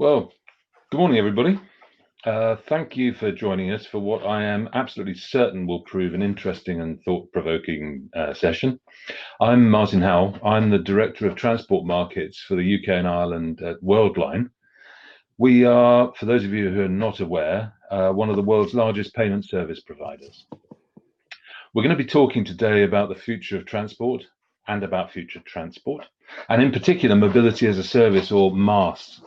Well, good morning, everybody. Thank you for joining us for what I am absolutely certain will prove an interesting and thought-provoking session. I'm Martin Howell. I'm the Director of Transport Markets for the UK and Ireland at Worldline. We are, for those of you who are not aware, one of the world's largest payment service providers. We're going to be talking today about the future of transport and about future transport, and in particular, mobility as a service, or MaaS.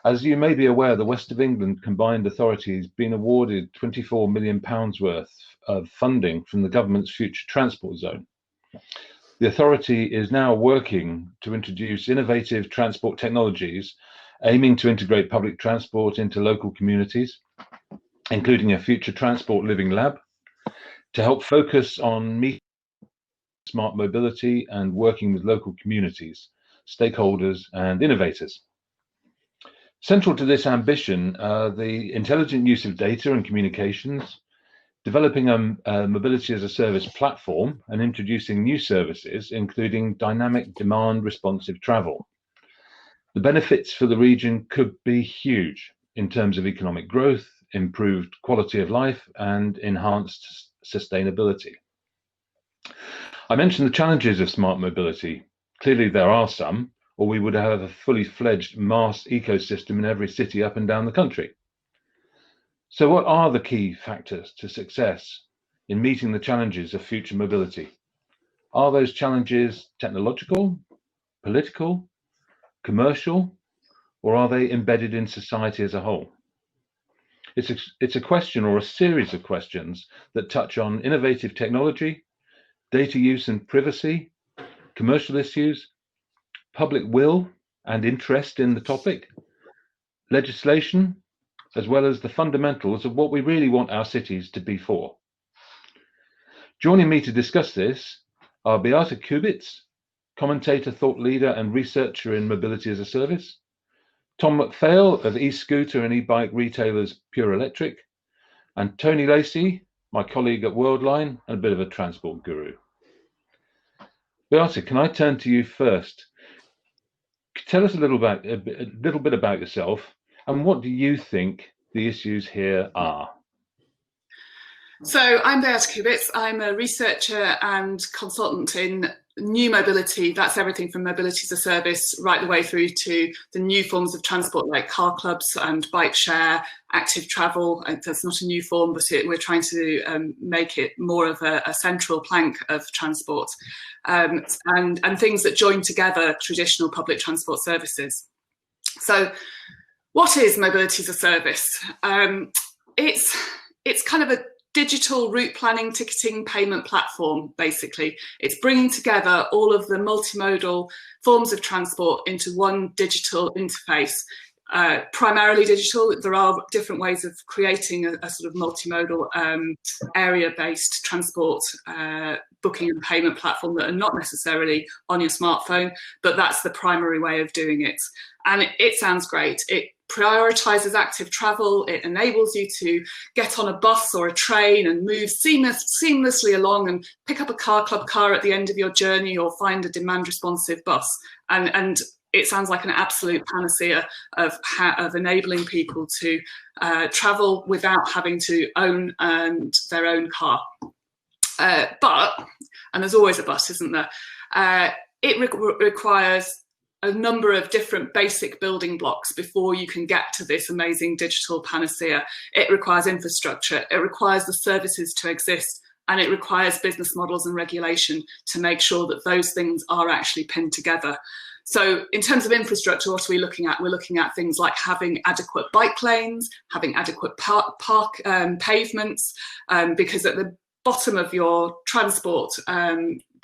As you may be aware, the West of England Combined Authority has been awarded £24 million worth of funding from the government's Future Transport Zone. The authority is now working to introduce innovative transport technologies, aiming to integrate public transport into local communities, including a Future Transport Living Lab, to help focus on meeting smart mobility and working with local communities, stakeholders, and innovators. Central to this ambition, the intelligent use of data and communications, developing a mobility as a service platform, and introducing new services, including dynamic demand responsive travel. The benefits for the region could be huge in terms of economic growth, improved quality of life, and enhanced sustainability. I mentioned the challenges of smart mobility. Clearly there are some, or we would have a fully fledged MaaS ecosystem in every city up and down the country. So what are the key factors to success in meeting the challenges of future mobility? Are those challenges technological, political, commercial, or are they embedded in society as a whole? It's a question, or a series of questions, that touch on innovative technology, data use and privacy, commercial issues, public will and interest in the topic, legislation, as well as the fundamentals of what we really want our cities to be for. Joining me to discuss this are Beate Kubitz, commentator, thought leader, and researcher in mobility as a service, Tom McPhail of e-scooter and e-bike retailers Pure Electric, and Tony Lacey, my colleague at Worldline and a bit of a transport guru. Beate, can I turn to you first? Tell us a little bit about yourself, and what do you think the issues here are? So I'm Beate Kubitz. I'm a researcher and consultant in new mobility. That's everything from mobility as a service right the way through to the new forms of transport like car clubs and bike share, active travel. That's not a new form, but we're trying to make it more of a central plank of transport, and things that join together traditional public transport services. So what is mobility as a service? It's kind of a digital route planning, ticketing, payment platform, basically. It's bringing together all of the multimodal forms of transport into one digital interface, primarily digital. There are different ways of creating a sort of multimodal area-based transport booking and payment platform that are not necessarily on your smartphone, but that's the primary way of doing it. And it sounds great. It prioritizes active travel. It enables you to get on a bus or a train and move seamlessly along and pick up a car club car at the end of your journey, or find a demand responsive bus. And it sounds like an absolute panacea of enabling people to travel without having to own their own car. But, and there's always a but, isn't there? It requires a number of different basic building blocks before you can get to this amazing digital panacea. It requires infrastructure, it requires the services to exist, and it requires business models and regulation to make sure that those things are actually pinned together. So in terms of infrastructure, what are we looking at? We're looking at things like having adequate bike lanes, having adequate pavements, because at the bottom of your transport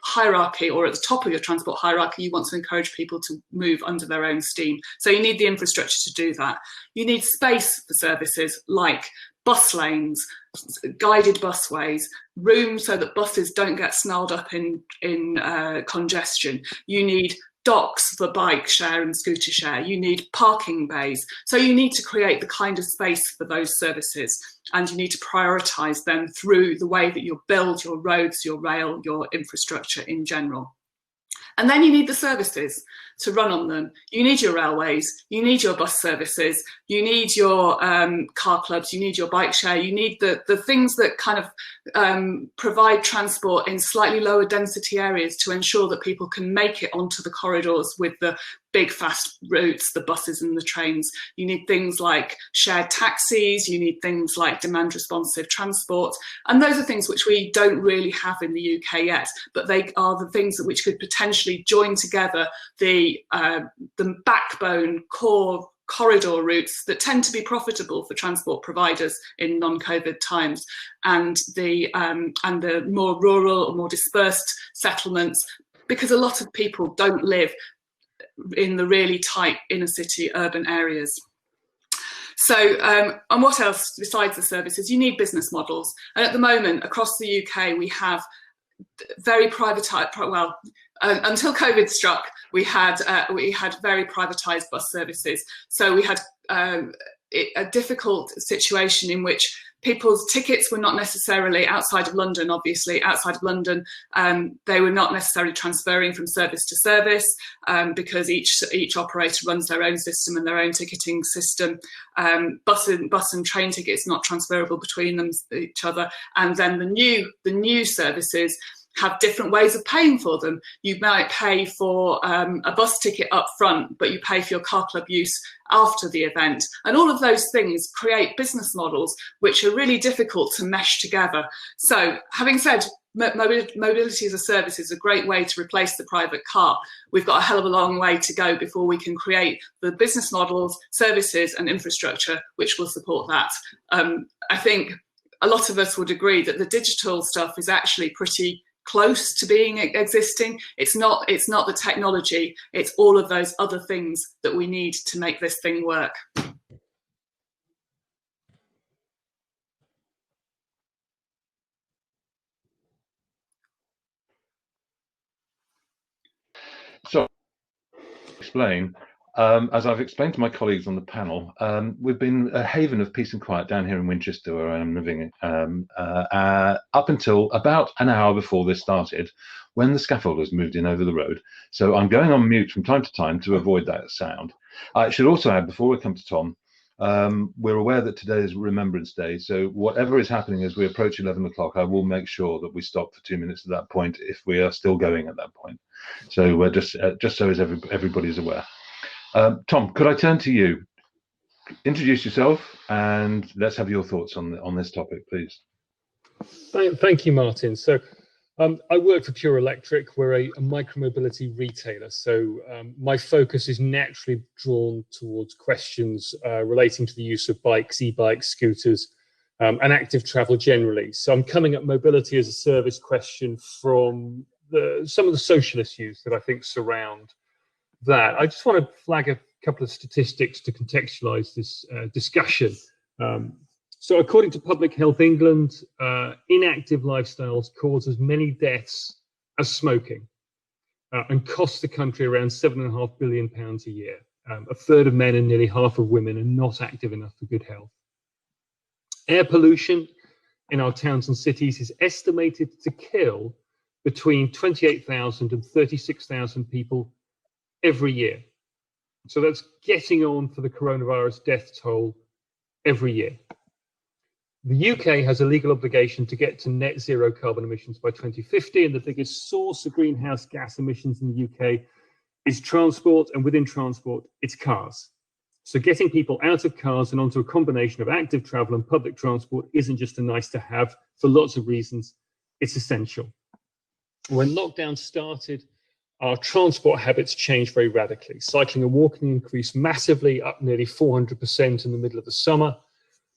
hierarchy, or at the top of your transport hierarchy, you want to encourage people to move under their own steam. So you need the infrastructure to do that. You need space for services like bus lanes, guided busways, room so that buses don't get snarled up in congestion. You need docks for bike share and scooter share. You need parking bays. So you need to create the kind of space for those services, and you need to prioritise them through the way that you build your roads, your rail, your infrastructure in general. And then you need the services to run on them. You need your railways, you need your bus services, you need your car clubs, you need your bike share, you need the things that kind of provide transport in slightly lower density areas to ensure that people can make it onto the corridors with the big fast routes, the buses and the trains. You need things like shared taxis, you need things like demand responsive transport. And those are things which we don't really have in the UK yet, but they are the things that which could potentially join together the backbone core corridor routes that tend to be profitable for transport providers in non-COVID times, and the more rural or more dispersed settlements, because a lot of people don't live in the really tight inner city urban areas. So, and what else besides the services? You need business models. And at the moment, across the UK, we have very privatised, well, until COVID struck, we had very privatised bus services. So we had a difficult situation in which people's tickets were not necessarily outside of London, obviously. Outside of London, they were not necessarily transferring from service to service because each operator runs their own system and their own ticketing system. Bus and train tickets not transferable between them, each other. And then the new services have different ways of paying for them. You might pay for a bus ticket up front, but you pay for your car club use after the event. And all of those things create business models which are really difficult to mesh together. So having said mobility as a service is a great way to replace the private car, we've got a hell of a long way to go before we can create the business models, services and infrastructure which will support that. I think a lot of us would agree that the digital stuff is actually pretty close to being existing. It's not the technology, it's all of those other things that we need to make this thing work. So, explain, as I've explained to my colleagues on the panel, we've been a haven of peace and quiet down here in Winchester, where I'm living, up until about an hour before this started, when the scaffolders moved in over the road. So I'm going on mute from time to time to avoid that sound. I should also add, before we come to Tom, we're aware that today is Remembrance Day, so whatever is happening as we approach 11 o'clock, I will make sure that we stop for 2 minutes at that point if we are still going at that point. So we're just so as everybody's aware. Tom, could I turn to you? Introduce yourself and let's have your thoughts on this topic, please. Thank you, Martin. So I work for Pure Electric. We're a micromobility retailer. So my focus is naturally drawn towards questions relating to the use of bikes, e-bikes, scooters, and active travel generally. So I'm coming at mobility as a service question from some of the social issues that I think surround that. I just want to flag a couple of statistics to contextualize this discussion. So according to Public Health England, inactive lifestyles cause as many deaths as smoking and cost the country around £7.5 billion a year. A third of men and nearly half of women are not active enough for good health. Air pollution in our towns and cities is estimated to kill between 28,000 and 36,000 people every year. So that's getting on for the coronavirus death toll every year. The UK has a legal obligation to get to net zero carbon emissions by 2050, and the biggest source of greenhouse gas emissions in the UK is transport, and within transport, it's cars. So getting people out of cars and onto a combination of active travel and public transport isn't just a nice to have for lots of reasons, it's essential. When lockdown started, our transport habits changed very radically. Cycling and walking increased massively, up nearly 400% in the middle of the summer,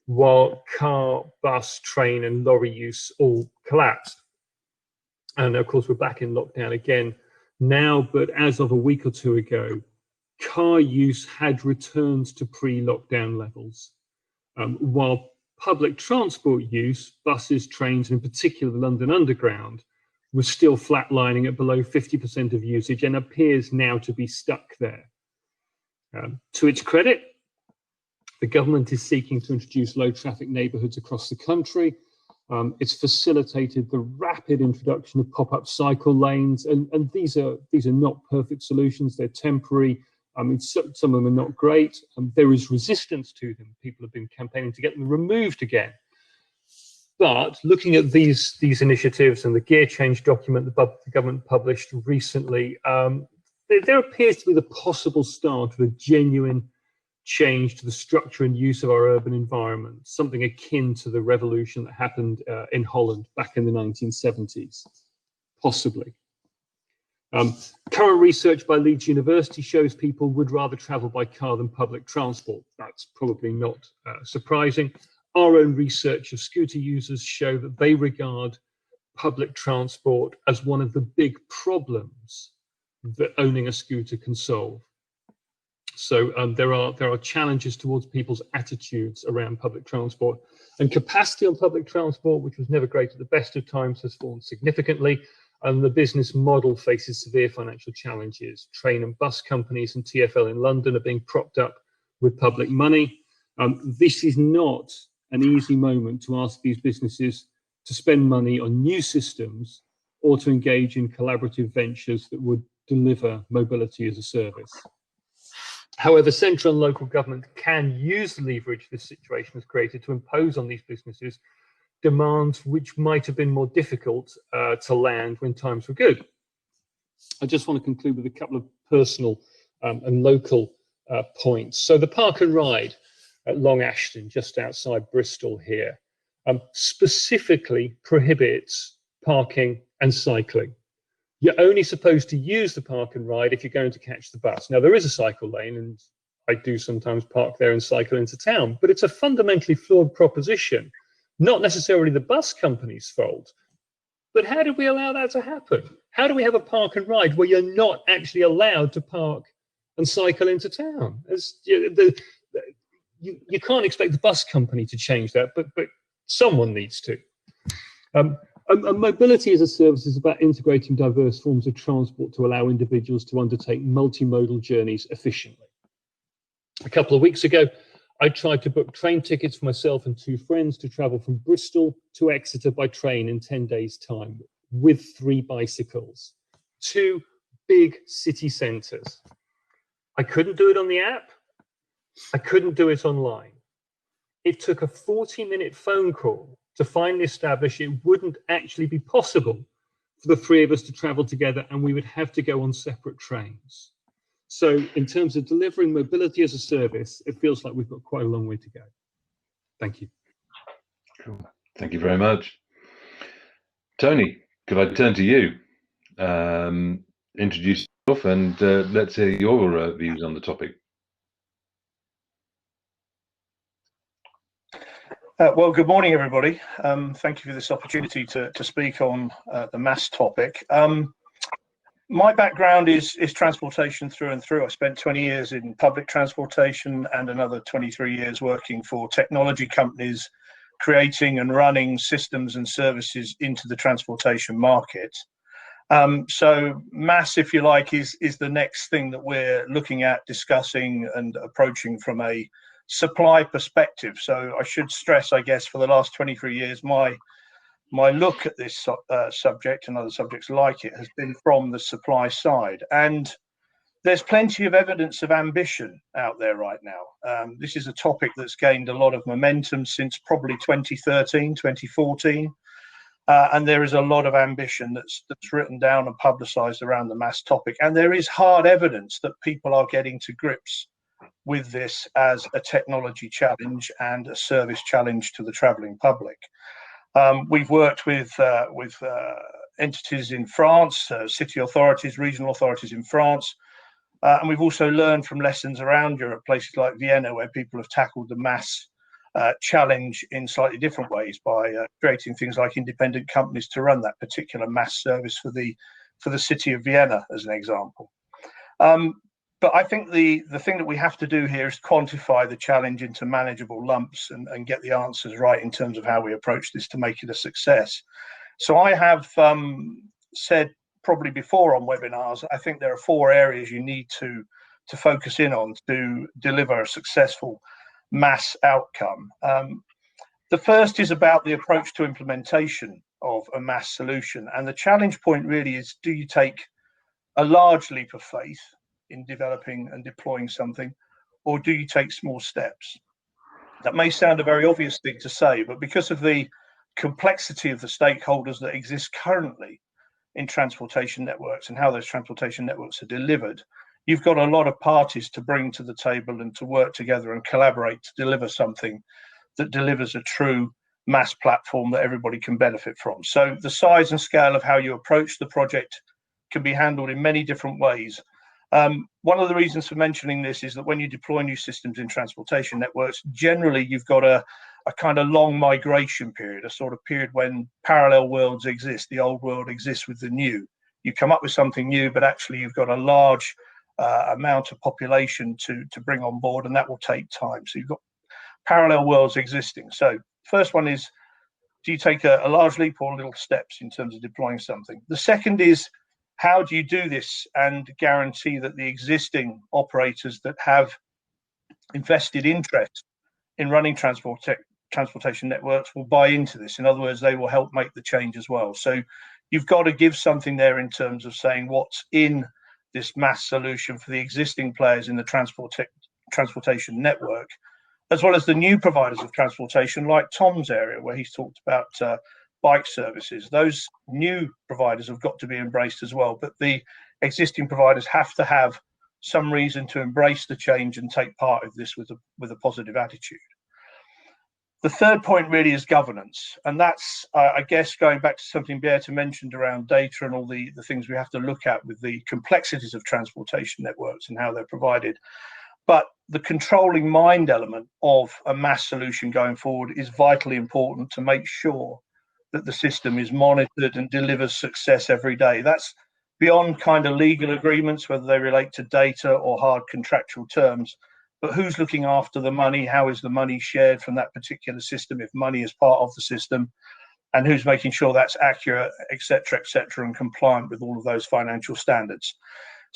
while car, bus, train and lorry use all collapsed. And of course, we're back in lockdown again now, but as of a week or two ago, car use had returned to pre-lockdown levels, while public transport use, buses, trains, and in particular the London Underground, was still flatlining at below 50% of usage and appears now to be stuck there. To its credit, the government is seeking to introduce low traffic neighbourhoods across the country, It's facilitated the rapid introduction of pop-up cycle lanes, and these are not perfect solutions. They're temporary. I mean, some of them are not great. There is resistance to them. People have been campaigning to get them removed again. But looking at these initiatives and the gear change document the government published recently, there appears to be the possible start of a genuine change to the structure and use of our urban environment, something akin to the revolution that happened in Holland back in the 1970s, possibly. Current research by Leeds University shows people would rather travel by car than public transport. That's probably not surprising. Our own research of scooter users show that they regard public transport as one of the big problems that owning a scooter can solve. So there are challenges towards people's attitudes around public transport, and capacity on public transport, which was never great at the best of times, has fallen significantly, and the business model faces severe financial challenges. Train and bus companies and TfL in London are being propped up with public money. This is not an easy moment to ask these businesses to spend money on new systems or to engage in collaborative ventures that would deliver mobility as a service. However, central and local government can use the leverage this situation has created to impose on these businesses demands which might have been more difficult to land when times were good. I just want to conclude with a couple of personal and local points. So the Park and Ride at Long Ashton, just outside Bristol here, specifically prohibits parking and cycling. You're only supposed to use the Park and Ride if you're going to catch the bus. Now, there is a cycle lane, and I do sometimes park there and cycle into town, but it's a fundamentally flawed proposition. Not necessarily the bus company's fault, but how did we allow that to happen? How do we have a Park and Ride where you're not actually allowed to park and cycle into town? You can't expect the bus company to change that, but someone needs to. And mobility as a service is about integrating diverse forms of transport to allow individuals to undertake multimodal journeys efficiently. A couple of weeks ago, I tried to book train tickets for myself and 2 friends to travel from Bristol to Exeter by train in 10 days' time with 3 bicycles, 2 big city centres. I couldn't do it on the app. I couldn't do it online. It took a 40-minute phone call to finally establish it wouldn't actually be possible for the 3 of us to travel together, and we would have to go on separate trains. So in terms of delivering mobility as a service, it feels like we've got quite a long way to go. Thank you. Cool. Thank you very much. Tony, could I turn to you? Introduce yourself and let's hear your views on the topic. Well, good morning, everybody. Thank you for this opportunity to speak on the MaaS topic. My background is transportation through and through. I spent 20 years in public transportation and another 23 years working for technology companies, creating and running systems and services into the transportation market. So MaaS, if you like, is the next thing that we're looking at, discussing and approaching from a supply perspective. So I should stress, I guess, for the last 23 years, my look at this subject and other subjects like it has been from the supply side. And there's plenty of evidence of ambition out there right now. This is a topic that's gained a lot of momentum since probably 2013, 2014. And there is a lot of ambition that's written down and publicized around the MaaS topic. And there is hard evidence that people are getting to grips with this as a technology challenge and a service challenge to the traveling public. We've worked with entities in France, city authorities, regional authorities in France, and we've also learned from lessons around Europe, places like Vienna, where people have tackled the MaaS challenge in slightly different ways by creating things like independent companies to run that particular MaaS service for the city of Vienna, as an example. But I think the thing that we have to do here is quantify the challenge into manageable lumps and get the answers right in terms of how we approach this to make it a success. So I have said probably before on webinars, I think there are 4 areas you need to focus in on to deliver a successful MaaS outcome. The first is about the approach to implementation of a MaaS solution. And the challenge point really is, do you take a large leap of faith in developing and deploying something, or do you take small steps? That may sound a very obvious thing to say, but because of the complexity of the stakeholders that exist currently in transportation networks and how those transportation networks are delivered, you've got a lot of parties to bring to the table and to work together and collaborate to deliver something that delivers a true MaaS platform that everybody can benefit from. So the size and scale of how you approach the project can be handled in many different ways. One of the reasons for mentioning this is that when you deploy new systems in transportation networks, generally you've got a kind of long migration period, a sort of period when parallel worlds exist. The old world exists with the new. You come up with something new, but actually you've got a large amount of population to bring on board, and that will take time. So you've got parallel worlds existing. So first one is, do you take a large leap or little steps in terms of deploying something? The second is, how do you do this and guarantee that the existing operators that have invested interest in running transportation networks will buy into this? In other words, they will help make the change as well. So you've got to give something there in terms of saying what's in this MaaS solution for the existing players in the transportation network, as well as the new providers of transportation, like Tom's area, where he's talked about bike services. Those new providers have got to be embraced as well, but the existing providers have to have some reason to embrace the change and take part of this with a positive attitude. The third point really is governance, and that's, I guess, going back to something Beata mentioned around data and all the things we have to look at with the complexities of transportation networks and how they're provided. But the controlling mind element of a MaaS solution going forward is vitally important to make sure that the system is monitored and delivers success every day. That's beyond kind of legal agreements, whether they relate to data or hard contractual terms, but who's looking after the money? How is the money shared from that particular system, if money is part of the system, and who's making sure that's accurate, et cetera, and compliant with all of those financial standards.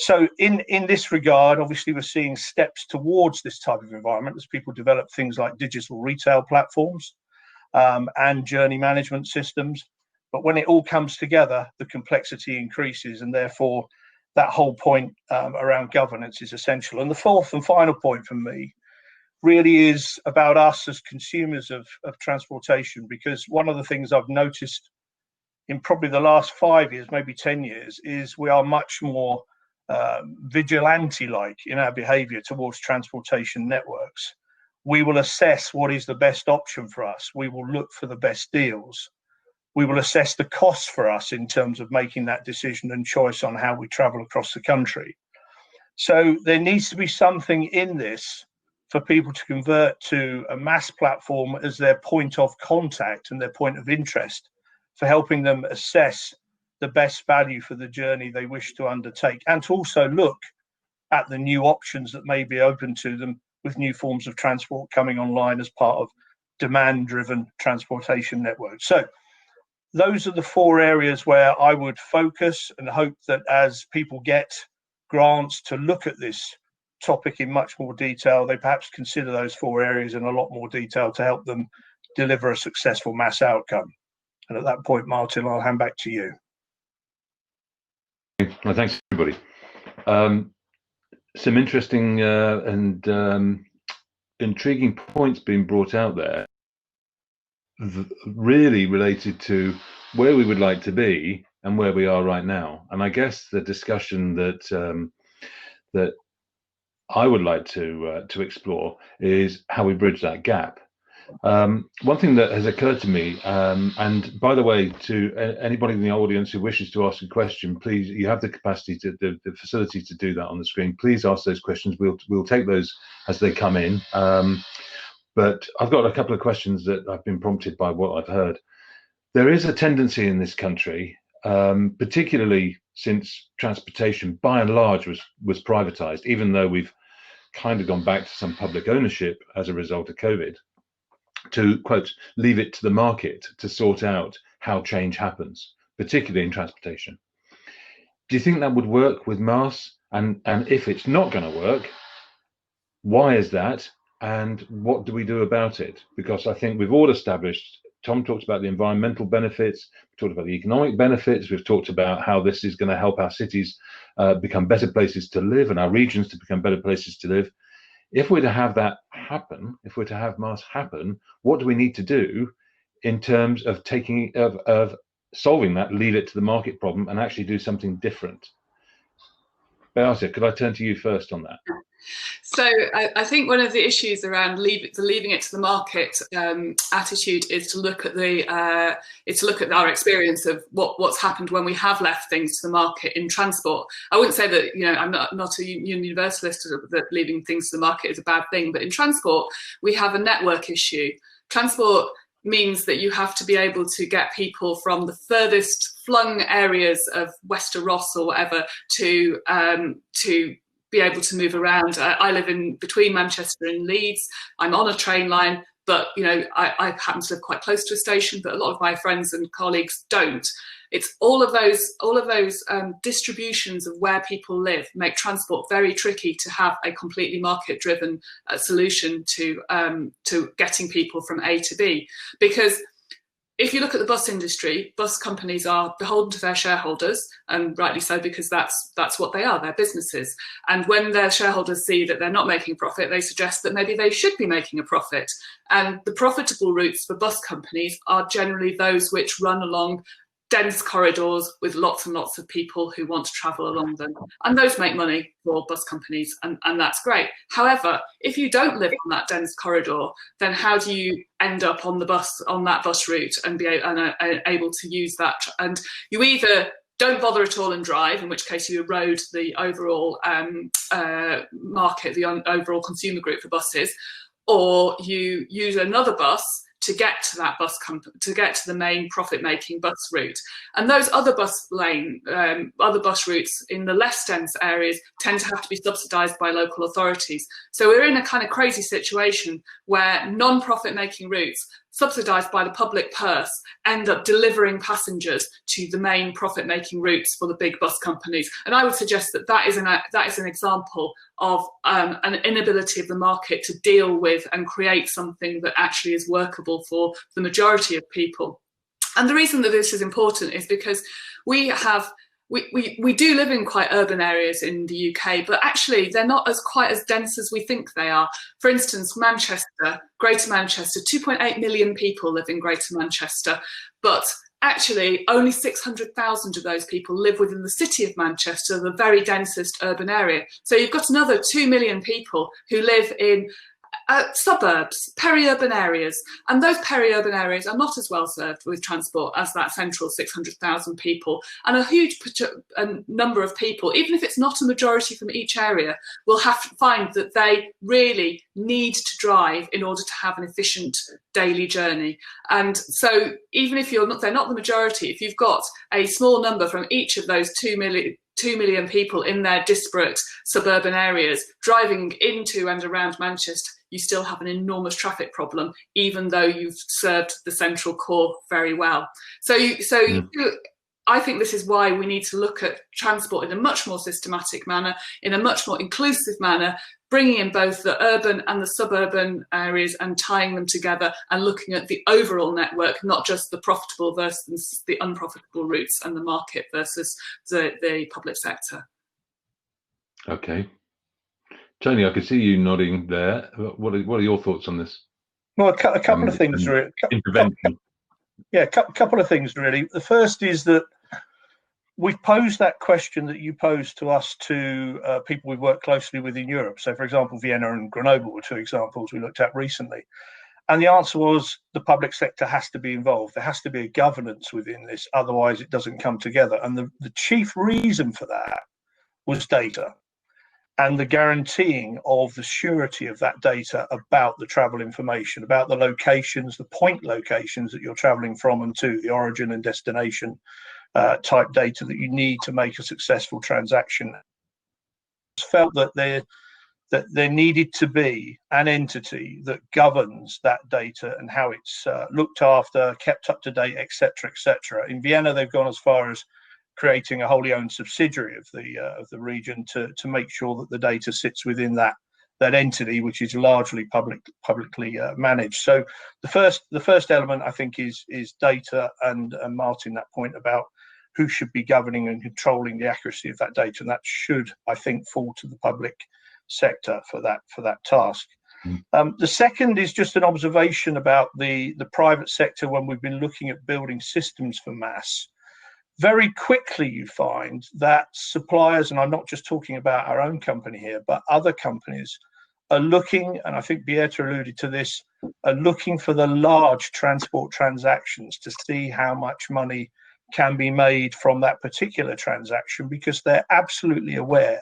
So in this regard, obviously, we're seeing steps towards this type of environment as people develop things like digital retail platforms and journey management systems. But when it all comes together, the complexity increases, and therefore that whole point around governance is essential. And the fourth and final point for me really is about us as consumers of transportation, because one of the things I've noticed in probably the last 5 years, maybe 10 years, is we are much more vigilante-like in our behavior towards transportation networks. We will assess what is the best option for us. We will look for the best deals. We will assess the costs for us in terms of making that decision and choice on how we travel across the country. So there needs to be something in this for people to convert to a MaaS platform as their point of contact and their point of interest for helping them assess the best value for the journey they wish to undertake, and to also look at the new options that may be open to them with new forms of transport coming online as part of demand-driven transportation networks. So those are the 4 areas where I would focus, and hope that as people get grants to look at this topic in much more detail, they perhaps consider those 4 areas in a lot more detail to help them deliver a successful MaaS outcome. And at that point, Martin, I'll hand back to you. Well, thanks, everybody. Some interesting and intriguing points being brought out there, really related to where we would like to be and where we are right now. And I guess the discussion that that I would like to explore is how we bridge that gap. One thing that has occurred to me, and by the way, to anybody in the audience who wishes to ask a question, please, you have the capacity to the facility to do that on the screen. Please ask those questions. We'll take those as they come in. But I've got a couple of questions that I've been prompted by what I've heard. There is a tendency in this country, particularly since transportation by and large was privatized, even though we've kind of gone back to some public ownership as a result of COVID, to, quote, leave it to the market to sort out how change happens, particularly in transportation. Do you think that would work with MaaS? And if it's not going to work, why is that? and what do we do about it? Because I think we've all established, Tom talked about the environmental benefits, we talked about the economic benefits, we've talked about how this is going to help our cities become better places to live and our regions to become better places to live. If we're to have that happen, if we're to have MaaS happen, what do we need to do in terms of of solving that, leave it to the market problem and actually do something different? Beata, could I turn to you first on that? So I think one of the issues around leaving it to the market attitude is to look at our experience of what's happened when we have left things to the market in transport. I wouldn't say that, you know, I'm not a universalist that leaving things to the market is a bad thing, but in transport we have a network issue. Transport means that you have to be able to get people from the furthest flung areas of Wester Ross or whatever to be able to move around. I live in between Manchester and Leeds. I'm on a train line, but you know, I happen to live quite close to a station, but a lot of my friends and colleagues don't. It's all of those distributions of where people live make transport very tricky to have a completely market-driven solution to getting people from A to B. Because if you look at the bus industry, bus companies are beholden to their shareholders, and rightly so, because that's what they are, they're businesses. And when their shareholders see that they're not making a profit, they suggest that maybe they should be making a profit. And the profitable routes for bus companies are generally those which run along dense corridors with lots and lots of people who want to travel along them. And those make money for bus companies, and that's great. However, if you don't live on that dense corridor, then how do you end up on that bus route and be able to use that? And you either don't bother at all and drive, in which case you erode the overall market, the overall consumer group for buses, or you use another bus to get to that to get to the main profit-making bus route. And those other bus routes in the less dense areas tend to have to be subsidised by local authorities. So we're in a kind of crazy situation where non-profit-making routes subsidised by the public purse end up delivering passengers to the main profit-making routes for the big bus companies. And I would suggest that is an example of an inability of the market to deal with and create something that actually is workable for the majority of people. And the reason that this is important is because we do live in quite urban areas in the UK, but actually they're not quite as dense as we think they are. For instance, Manchester, Greater Manchester, 2.8 million people live in Greater Manchester, but actually only 600,000 of those people live within the city of Manchester, the very densest urban area. So you've got another 2 million people who live in suburbs, peri-urban areas, and those peri-urban areas are not as well served with transport as that central 600,000 people. And a huge number of people, even if it's not a majority from each area, will have to find that they really need to drive in order to have an efficient daily journey. And so even if they're not the majority, if you've got a small number from each of those 2 million people in their disparate suburban areas driving into and around Manchester, you still have an enormous traffic problem, even though you've served the central core very well. I think this is why we need to look at transport in a much more systematic manner, in a much more inclusive manner, bringing in both the urban and the suburban areas and tying them together and looking at the overall network, not just the profitable versus the unprofitable routes and the market versus the public sector. Okay. Tony, I can see you nodding there. What are your thoughts on this? Well, a couple of things, really. Intervention. Yeah, a couple of things, really. The first is that we've posed that question that you posed to us to people we work closely with in Europe. So, for example, Vienna and Grenoble were two examples we looked at recently. And the answer was the public sector has to be involved. There has to be a governance within this, otherwise it doesn't come together. And the chief reason for that was data and the guaranteeing of the surety of that data about the travel information, about the locations, the point locations that you're traveling from and to, the origin and destination type data that you need to make a successful transaction. Felt that there needed to be an entity that governs that data and how it's looked after, kept up to date, etc., etc. In Vienna, they've gone as far as creating a wholly owned subsidiary of the region to make sure that the data sits within that that entity, which is largely publicly managed. So the first element, I think, is data, and Martin, that point about who should be governing and controlling the accuracy of that data, and that should, I think, fall to the public sector for that task. The second is just an observation about the private sector. When we've been looking at building systems for MaaS, very quickly you find that suppliers, and I'm not just talking about our own company here, but other companies are looking, and I think Beata alluded to this, are looking for the large transport transactions to see how much money can be made from that particular transaction, because they're absolutely aware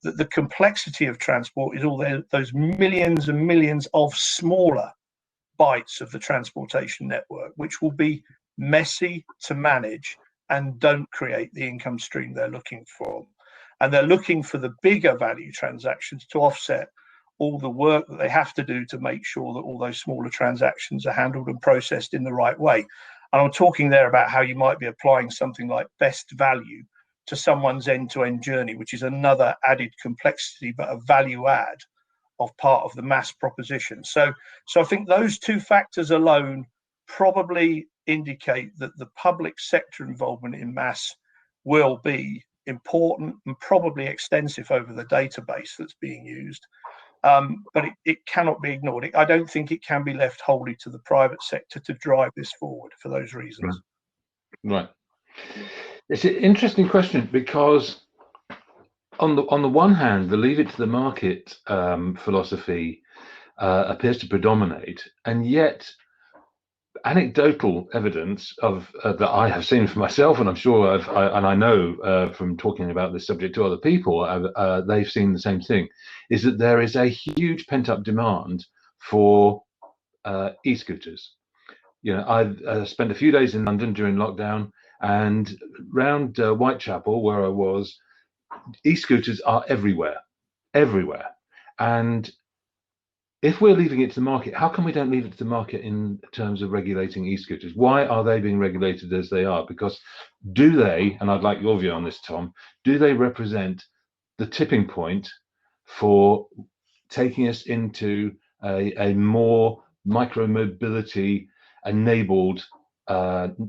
that the complexity of transport is all those millions and millions of smaller bites of the transportation network, which will be messy to manage and don't create the income stream they're looking for. And they're looking for the bigger value transactions to offset all the work that they have to do to make sure that all those smaller transactions are handled and processed in the right way. And I'm talking there about how you might be applying something like best value to someone's end-to-end journey, which is another added complexity, but a value add of part of the MaaS proposition. So I think those two factors alone probably indicate that the public sector involvement in MaaS will be important and probably extensive over the database that's being used. But it cannot be ignored. I don't think it can be left wholly to the private sector to drive this forward for those reasons. Right. It's an interesting question, because on the one hand, the leave it to the market philosophy appears to predominate, and yet anecdotal evidence of that I have seen for myself, and I'm sure I know from talking about this subject to other people, they've seen the same thing, is that there is a huge pent-up demand for e-scooters. You know, I've spent a few days in London during lockdown, and round Whitechapel, where I was, e-scooters are everywhere, and if we're leaving it to the market, how come we don't leave it to the market in terms of regulating e-scooters? Why are they being regulated as they are? Because do they, and I'd like your view on this, Tom, do they represent the tipping point for taking us into a more micro-mobility enabled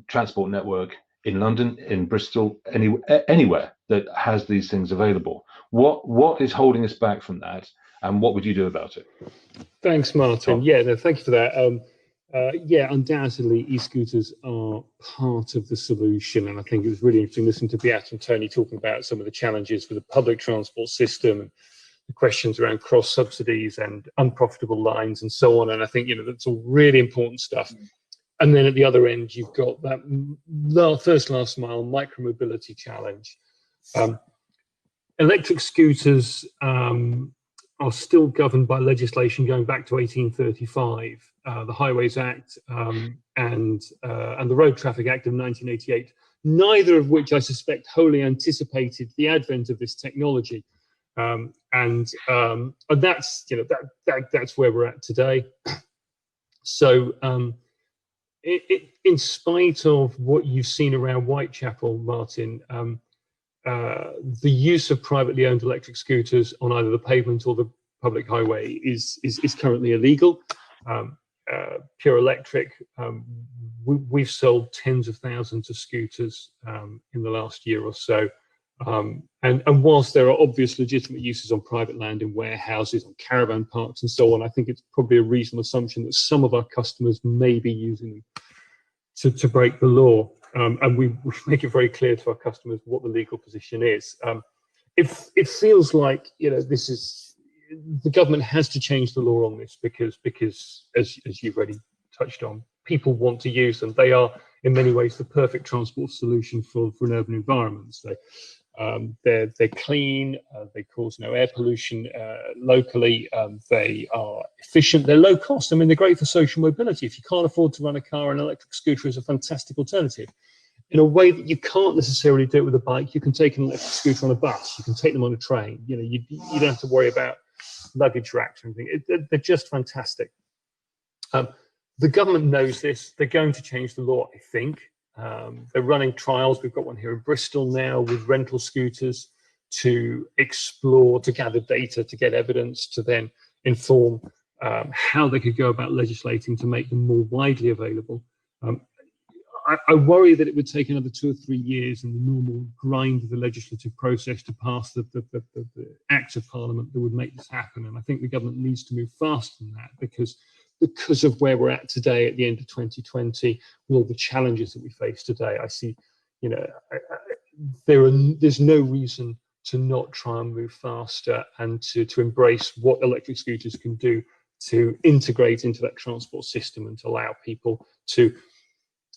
transport network in London, in Bristol, anywhere that has these things available? What is holding us back from that, and what would you do about it? Thanks, Martin. Tom? Yeah, no, thank you for that. Yeah, undoubtedly, e-scooters are part of the solution, and I think it was really interesting listening to Beata and Tony talking about some of the challenges for the public transport system, and the questions around cross subsidies and unprofitable lines and so on. And I think, you know, that's all really important stuff. And then at the other end, you've got that first last mile micro-mobility challenge. Electric scooters are still governed by legislation going back to 1835, the Highways Act and the Road Traffic Act of 1988, neither of which I suspect wholly anticipated the advent of this technology. And that's, you know, that's where we're at today. So in spite of what you've seen around Whitechapel, Martin, the use of privately owned electric scooters on either the pavement or the public highway is currently illegal. Pure Electric, we've sold tens of thousands of scooters in the last year or so. And whilst there are obvious legitimate uses on private land in warehouses, on caravan parks and so on, I think it's probably a reasonable assumption that some of our customers may be using them to break the law. And we make it very clear to our customers what the legal position is. It feels like, you know, this is, the government has to change the law on this because as you've already touched on, people want to use them. They are in many ways the perfect transport solution for an urban environment. So they're clean, they cause no air pollution locally, they are efficient, they're low cost. I mean, they're great for social mobility. If you can't afford to run a car, an electric scooter is a fantastic alternative. In a way that you can't necessarily do it with a bike, you can take an electric scooter on a bus, you can take them on a train. You know, you don't have to worry about luggage racks or anything. They're just fantastic. The government knows this. They're going to change the law, I think. They're running trials. We've got one here in Bristol now with rental scooters. to explore, to gather data, to get evidence, to then inform how they could go about legislating to make them more widely available. I worry that it would take another 2 or 3 years in the normal grind of the legislative process to pass the acts of parliament that would make this happen. And I think the government needs to move faster than that, because of where we're at today at the end of 2020, with all the challenges that we face today, I see, you know, there's no reason to not try and move faster and to embrace what electric scooters can do to integrate into that transport system and to allow people to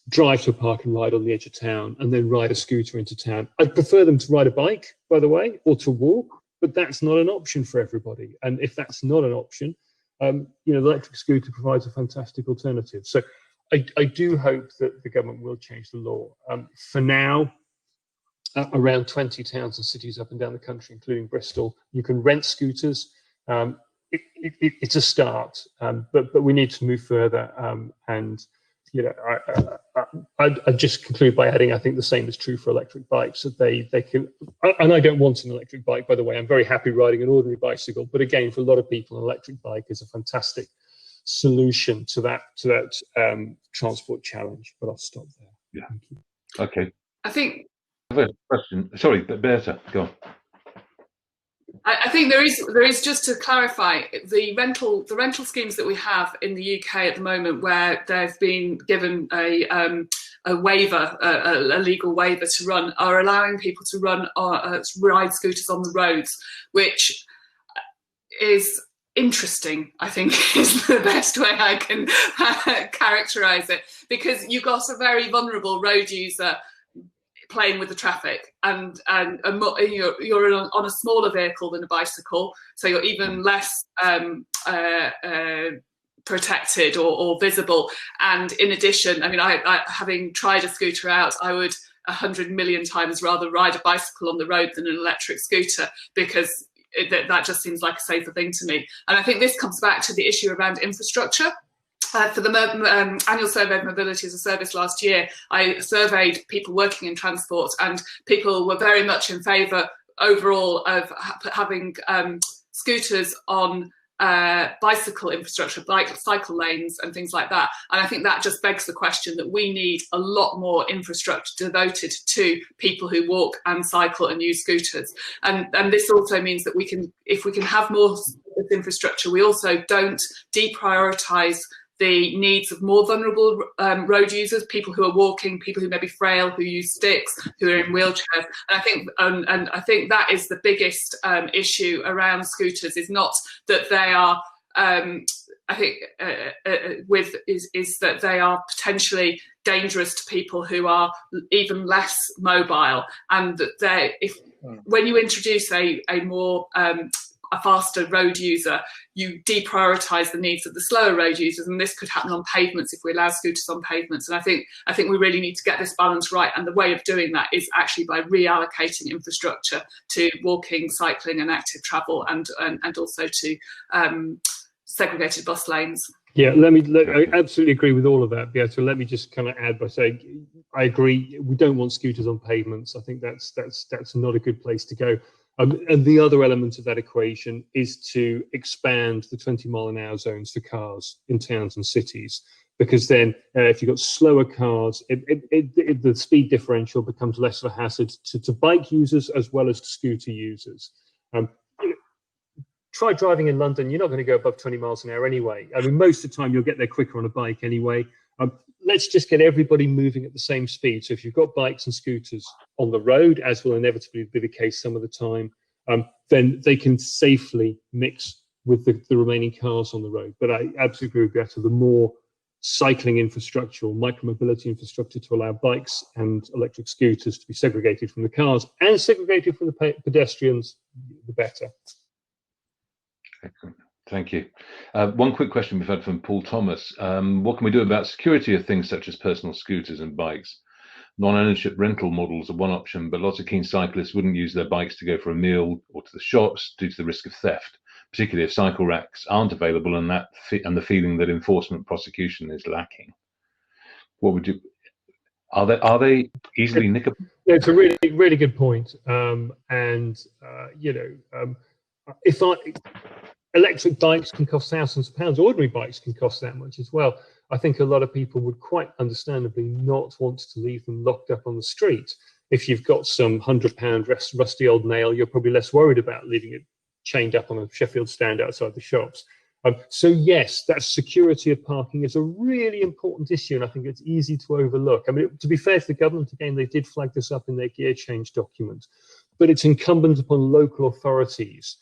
drive to a park and ride on the edge of town and then ride a scooter into town. I'd prefer them to ride a bike, by the way, or to walk, but that's not an option for everybody. And if that's not an option, you know, the electric scooter provides a fantastic alternative. So I do hope that the government will change the law. For now, around 20 towns and cities up and down the country, including Bristol, you can rent scooters. It's a start, but we need to move further. And you know, I'd just conclude by adding, I think the same is true for electric bikes, that they can, and I don't want an electric bike, by the way. I'm very happy riding an ordinary bicycle, but again, for a lot of people, an electric bike is a fantastic solution to that transport challenge. But I'll stop there. Yeah. Thank you. Okay. I think I have a question. Sorry, Berta, go on. I think there is just to clarify, the rental schemes that we have in the UK at the moment, where they've been given a waiver, a legal waiver to run, are allowing people to ride scooters on the roads, which is interesting, I think, is the best way I can characterise it, because you've got a very vulnerable road user playing with the traffic, and you're on a smaller vehicle than a bicycle, so you're even less protected or visible. And in addition, I mean, I having tried a scooter out, I would 100 million times rather ride a bicycle on the road than an electric scooter, because that just seems like a safer thing to me. And I think this comes back to the issue around infrastructure. For the annual survey of mobility as a service last year, I surveyed people working in transport, and people were very much in favour overall of having scooters on bicycle infrastructure, like cycle lanes and things like that. And I think that just begs the question that we need a lot more infrastructure devoted to people who walk and cycle and use scooters. And this also means that if we can have more infrastructure, we also don't deprioritise the needs of more vulnerable road users, people who are walking, people who may be frail, who use sticks, who are in wheelchairs. And I think that is the biggest issue around scooters, is not that they are, is that they are potentially dangerous to people who are even less mobile, and that when you introduce a more a faster road user, you deprioritise the needs of the slower road users, and this could happen on pavements if we allow scooters on pavements. And I think we really need to get this balance right, and the way of doing that is actually by reallocating infrastructure to walking, cycling and active travel, and also to segregated bus lanes. Yeah, I absolutely agree with all of that, Beata. Let me just kind of add by saying I agree, we don't want scooters on pavements. I think that's not a good place to go. And the other element of that equation is to expand the 20-mile-an-hour zones for cars in towns and cities, because then if you've got slower cars, the speed differential becomes less of a hazard to bike users as well as to scooter users. Try driving in London, you're not going to go above 20 miles an hour anyway. I mean, most of the time you'll get there quicker on a bike anyway. Let's just get everybody moving at the same speed. So if you've got bikes and scooters on the road, as will inevitably be the case some of the time, then they can safely mix with the remaining cars on the road. But I absolutely agree with Beata, the more cycling infrastructure or micromobility infrastructure to allow bikes and electric scooters to be segregated from the cars and segregated from the pedestrians, the better. Excellent. Thank you. One quick question we've had from Paul Thomas. What can we do about security of things such as personal scooters and bikes? Non-ownership rental models are one option, but lots of keen cyclists wouldn't use their bikes to go for a meal or to the shops due to the risk of theft, particularly if cycle racks aren't available and the feeling that enforcement prosecution is lacking. What would you? Are they easily nickable? it's a really, really good point. If electric bikes can cost thousands of pounds, ordinary bikes can cost that much as well. I think a lot of people would quite understandably not want to leave them locked up on the street. If you've got some £100 rusty old nail, you're probably less worried about leaving it chained up on a Sheffield stand outside the shops. So yes, that security of parking is a really important issue, and I think it's easy to overlook. I mean, to be fair to the government, again, they did flag this up in their gear change document, but it's incumbent upon local authorities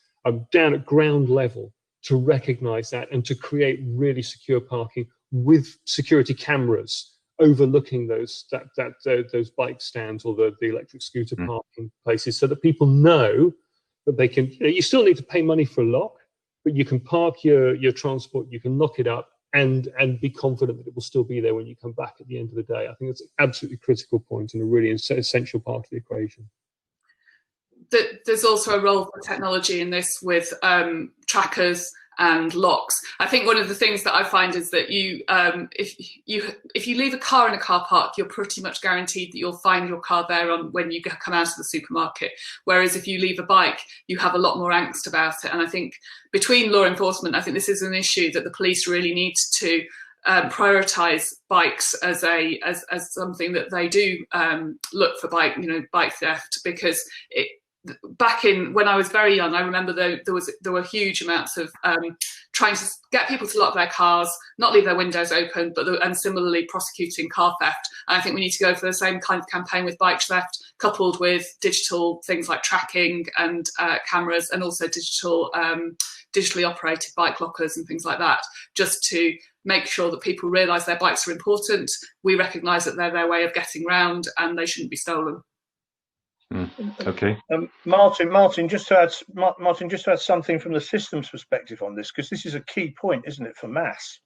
down at ground level to recognise that and to create really secure parking with security cameras overlooking those bike stands or the electric scooter parking places, so that people know that they can. You still need to pay money for a lock, but you can park your transport, you can lock it up, and be confident that it will still be there when you come back at the end of the day. I think it's an absolutely critical point and a really essential part of the equation. There's also a role for technology in this with trackers and locks. I think one of the things that I find is that if you leave a car in a car park, you're pretty much guaranteed that you'll find your car there when you come out of the supermarket. Whereas if you leave a bike, you have a lot more angst about it. And I think between law enforcement, I think this is an issue that the police really need to prioritise bikes as something that they do look for bike theft, because back in when I was very young, I remember there were huge amounts of trying to get people to lock their cars, not leave their windows open, and similarly prosecuting car theft. And I think we need to go for the same kind of campaign with bike theft, coupled with digital things like tracking and cameras, and also digitally operated bike lockers and things like that, just to make sure that people realise their bikes are important. We recognise that they're their way of getting round and they shouldn't be stolen. Okay. Martin, just to add something from the systems perspective on this, because this is a key point, isn't it, for MaaS?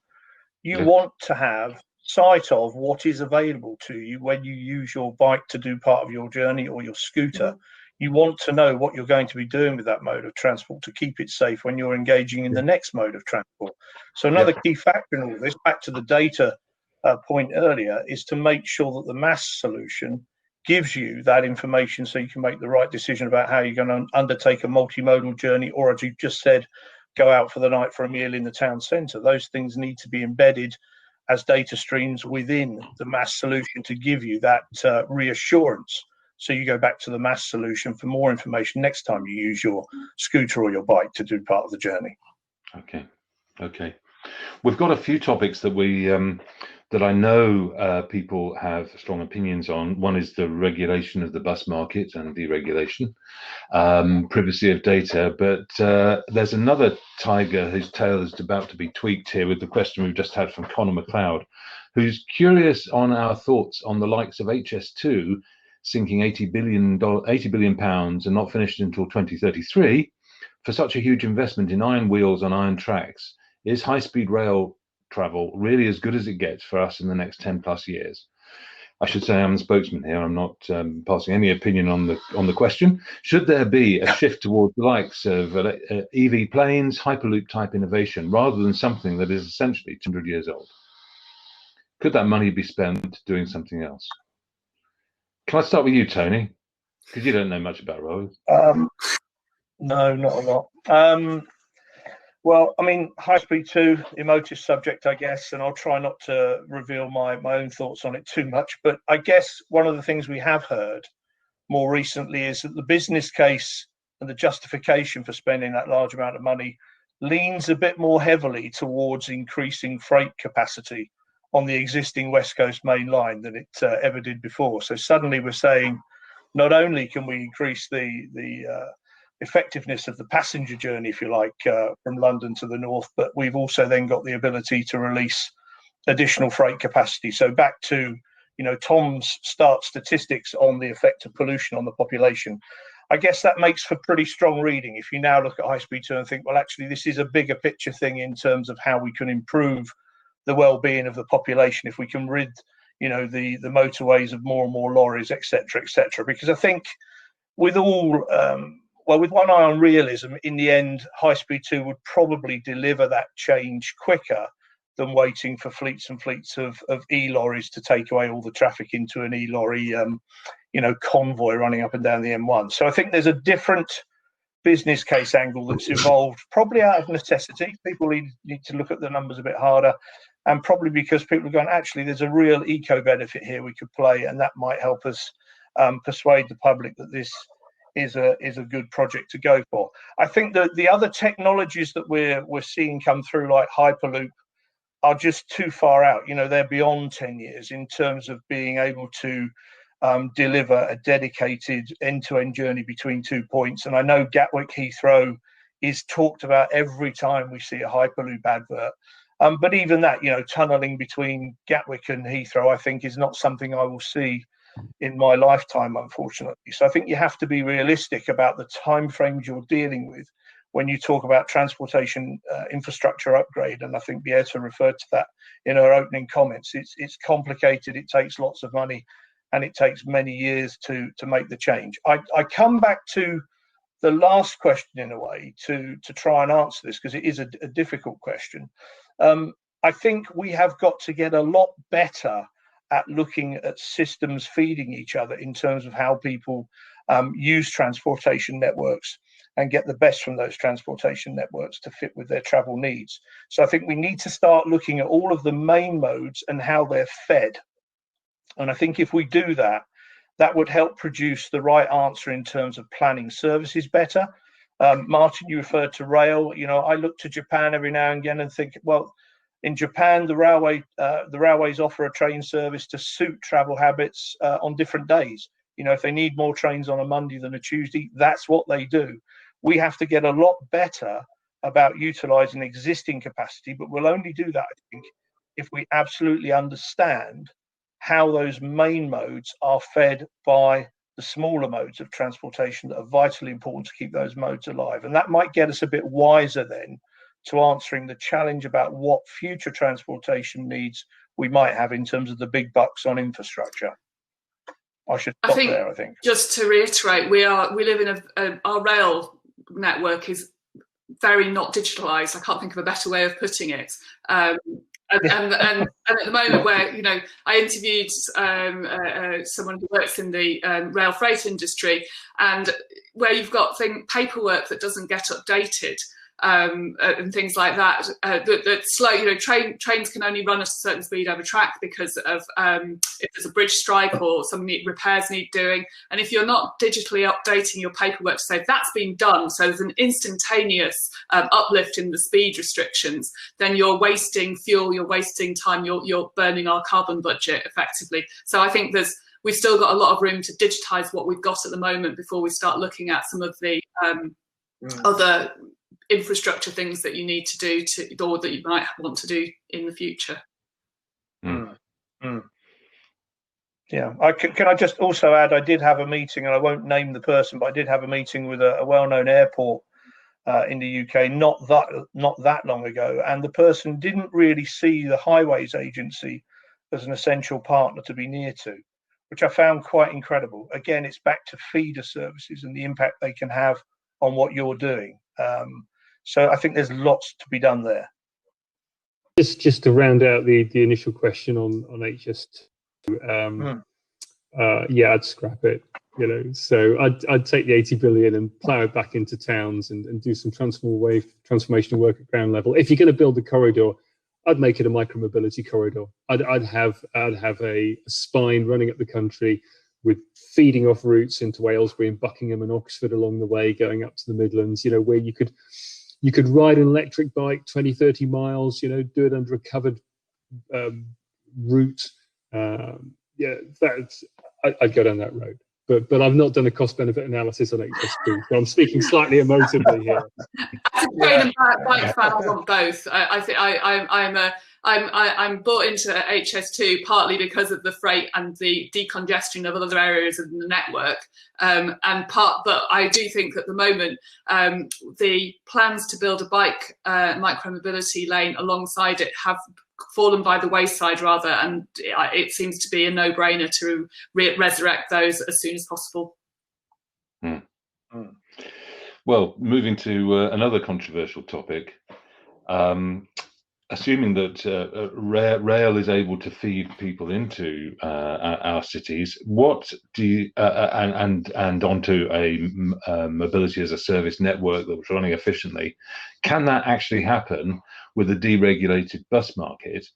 You want to have sight of what is available to you when you use your bike to do part of your journey, or your scooter. You want to know what you're going to be doing with that mode of transport to keep it safe when you're engaging in the next mode of transport. So another key factor in all this, back to the data point earlier, is to make sure that the MaaS solution gives you that information so you can make the right decision about how you're going to undertake a multimodal journey, or, as you just said, go out for the night for a meal in the town centre. Those things need to be embedded as data streams within the MaaS solution to give you that reassurance. So you go back to the MaaS solution for more information next time you use your scooter or your bike to do part of the journey. Okay. We've got a few topics that that I know people have strong opinions on. One is the regulation of the bus market and deregulation, privacy of data. But there's another tiger whose tail is about to be tweaked here with the question we've just had from Conor McLeod, who's curious on our thoughts on the likes of HS2 sinking £80 billion and not finished until 2033 for such a huge investment in iron wheels on iron tracks. Is high-speed rail travel really as good as it gets for us in the next 10 plus years? I should say I'm the spokesman here. I'm not passing any opinion on the question. Should there be a shift towards the likes of EV planes, Hyperloop type innovation, rather than something that is essentially 200 years old? Could that money be spent doing something else? Can I start with you, Tony? Because you don't know much about roads. No, not a lot. Well, I mean, Highspeed 2, emotive subject, I guess, and I'll try not to reveal my own thoughts on it too much. But I guess one of the things we have heard more recently is that the business case and the justification for spending that large amount of money leans a bit more heavily towards increasing freight capacity on the existing West Coast main line than it ever did before. So suddenly we're saying not only can we increase the effectiveness of the passenger journey, if you like, from London to the north, but we've also then got the ability to release additional freight capacity. So back to, Tom's start statistics on the effect of pollution on the population. I guess that makes for pretty strong reading if you now look at Highspeed 2 and think, well, actually, this is a bigger picture thing in terms of how we can improve the well-being of the population if we can rid, the motorways of more and more lorries, etc., etc. Because I think with all with one eye on realism, in the end, Highspeed 2 would probably deliver that change quicker than waiting for fleets and fleets of e-lorries to take away all the traffic into an e-lorry convoy running up and down the M1. So I think there's a different business case angle that's evolved, probably out of necessity. People need to look at the numbers a bit harder, and probably because people are going, actually, there's a real eco benefit here we could play, and that might help us persuade the public that this is a good project to go for. I think that the other technologies that we're seeing come through, like Hyperloop, are just too far out. They're beyond 10 years in terms of being able to deliver a dedicated end-to-end journey between 2 points. And I know Gatwick Heathrow is talked about every time we see a Hyperloop advert. But even that, tunneling between Gatwick and Heathrow, I think is not something I will see in my lifetime, unfortunately. So I think you have to be realistic about the timeframes you're dealing with when you talk about transportation infrastructure upgrade. And I think Beata referred to that in her opening comments. It's complicated, it takes lots of money, and it takes many years to make the change. I come back to the last question in a way to try and answer this, because it is a difficult question. I think we have got to get a lot better at looking at systems feeding each other in terms of how people use transportation networks and get the best from those transportation networks to fit with their travel needs. So I think we need to start looking at all of the main modes and how they're fed. And I think if we do that, that would help produce the right answer in terms of planning services better. Martin, you referred to rail. I look to Japan every now and again and think, well, in Japan, the railways offer a train service to suit travel habits on different days. If they need more trains on a Monday than a Tuesday, that's what they do. We have to get a lot better about utilizing existing capacity, but we'll only do that, I think, if we absolutely understand how those main modes are fed by the smaller modes of transportation that are vitally important to keep those modes alive. And that might get us a bit wiser then to answering the challenge about what future transportation needs we might have in terms of the big bucks on infrastructure. I should stop there, I think. Just to reiterate, we live in our rail network is very not digitalised. I can't think of a better way of putting it. And at the moment, where I interviewed someone who works in the rail freight industry, and where you've got paperwork that doesn't get updated. And things like that. That slow, trains can only run at a certain speed over track because of if there's a bridge strike or some repairs need doing. And if you're not digitally updating your paperwork to say that's been done, so there's an instantaneous uplift in the speed restrictions, then you're wasting fuel, you're wasting time, you're burning our carbon budget effectively. So I think we've still got a lot of room to digitise what we've got at the moment before we start looking at some of the other infrastructure things that you need to do or that you might want to do in the future. Yeah, can I just also add, I did have a meeting, and I won't name the person, but I did have a meeting with a well-known airport in the UK not that long ago, and the person didn't really see the Highways Agency as an essential partner to be near to, which I found quite incredible. Again, it's back to feeder services and the impact they can have on what you're doing. So I think there's lots to be done there. Just to round out the initial question on HS2, yeah, I'd scrap it. So I'd take the 80 billion and plough it back into towns and do some transformational work at ground level. If you're going to build a corridor, I'd make it a micromobility corridor. I'd have a spine running up the country with feeding off routes into Aylesbury and Buckingham and Oxford along the way, going up to the Midlands, where you could ride an electric bike 20, 30 miles, do it under a covered route. I'd go down that road. But I've not done a cost-benefit analysis on HS2, so I'm speaking slightly emotively here. As a train and bike fan, I want both. I think I'm bought into HS2 partly because of the freight and the decongestion of other areas of the network, but I do think at the moment the plans to build a bike micromobility lane alongside it have fallen by the wayside rather, and it seems to be a no-brainer to resurrect those as soon as possible. Well, moving to another controversial topic. assuming that rail is able to feed people into our cities, what do you and onto a mobility as a service network that's running efficiently, can that actually happen with a deregulated bus market?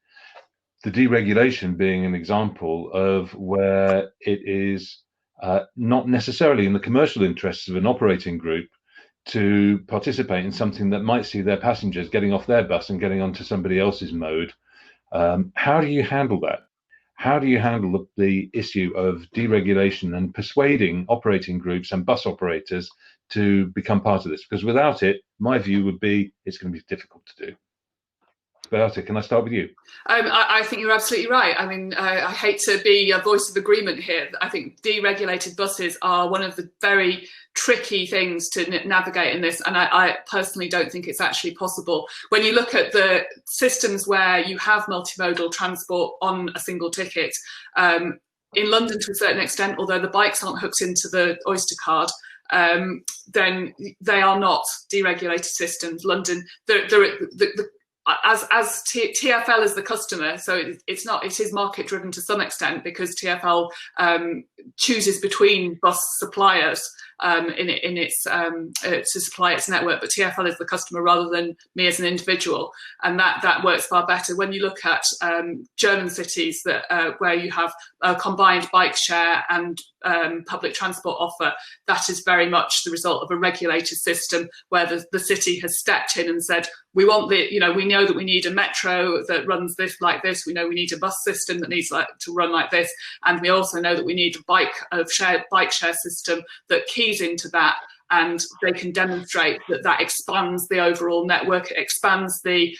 The deregulation being an example of where it is not necessarily in the commercial interests of an operating group to participate in something that might see their passengers getting off their bus and getting onto somebody else's mode. How do you handle that? How do you handle the issue of deregulation and persuading operating groups and bus operators to become part of this? Because without it, my view would be it's going to be difficult to do. Beata, can I start with you? I think you're absolutely right. I mean, I hate to be a voice of agreement here. I think deregulated buses are one of the very tricky things to navigate in this, and I personally don't think it's actually possible. When you look at the systems where you have multimodal transport on a single ticket, in London to a certain extent, although the bikes aren't hooked into the Oyster card, then they are not deregulated systems. London, as TfL is the customer, so it is market driven to some extent, because TfL chooses between bus suppliers to supply its network, but TfL is the customer rather than me as an individual, and that works far better. When you look at German cities where you have a combined bike share and public transport offer, that is very much the result of a regulated system where the city has stepped in and said, we want we know that we need a metro that runs this like this. We know we need a bus system that needs to run like this, and we also know that we need a bike share system that keys into that. And they can demonstrate that expands the overall network. It expands the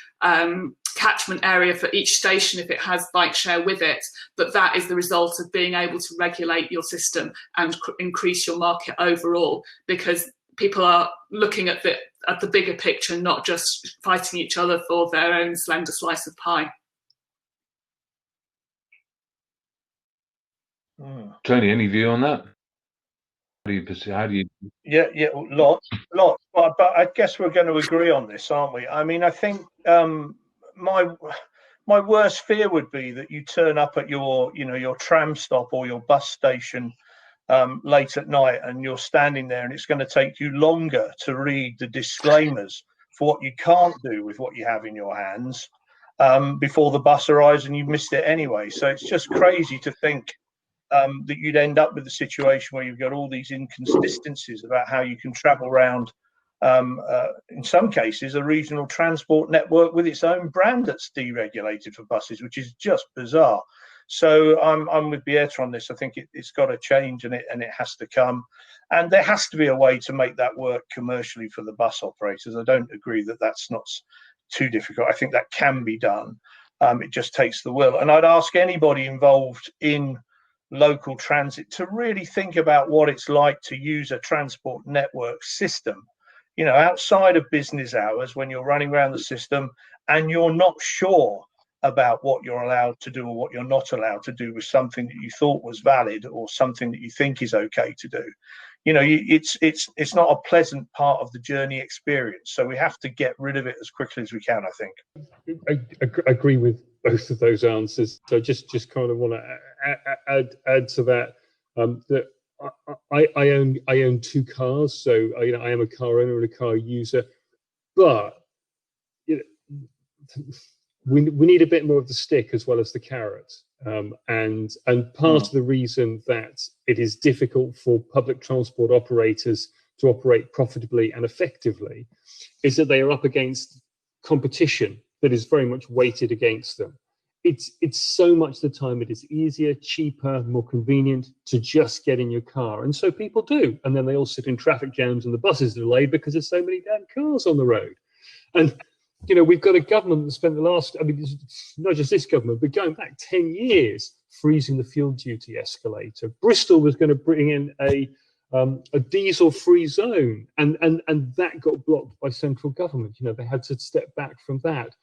catchment area for each station if it has bike share with it. But that is the result of being able to regulate your system and increase your market overall, because people are looking at the bigger picture, not just fighting each other for their own slender slice of pie. Tony, any view on that? How do you? Yeah, lots. But I guess we're going to agree on this, aren't we? I mean, I think my worst fear would be that you turn up at your tram stop or your bus station late at night, and you're standing there, and it's going to take you longer to read the disclaimers for what you can't do with what you have in your hands before the bus arrives, and you've missed it anyway. So it's just crazy to think that you'd end up with a situation where you've got all these inconsistencies about how you can travel around, in some cases, a regional transport network with its own brand that's deregulated for buses, which is just bizarre. So I'm with Beata on this. I think it's got to change, and it has to come, and there has to be a way to make that work commercially for the bus operators. I don't agree that that's not too difficult. I think that can be done. It just takes the will. And I'd ask anybody involved in local transit to really think about what it's like to use a transport network system, outside of business hours, when you're running around the system and you're not sure about what you're allowed to do or what you're not allowed to do with something that you thought was valid or something that you think is okay to do. It's not a pleasant part of the journey experience, so we have to get rid of it as quickly as we can, I think. I agree with both of those answers. So just kind of want to add to that, that I own two cars, so I am a car owner and a car user, but we need a bit more of the stick as well as the carrot. And part of the reason that it is difficult for public transport operators to operate profitably and effectively is that they are up against competition that is very much weighted against them. It's so much the time it is easier, cheaper, more convenient to just get in your car. And so people do. And then they all sit in traffic jams and the buses are delayed because there's so many damn cars on the road. And we've got a government that spent the last, not just this government, but going back 10 years, freezing the fuel duty escalator. Bristol was going to bring in a diesel-free zone, and that got blocked by central government. They had to step back from that.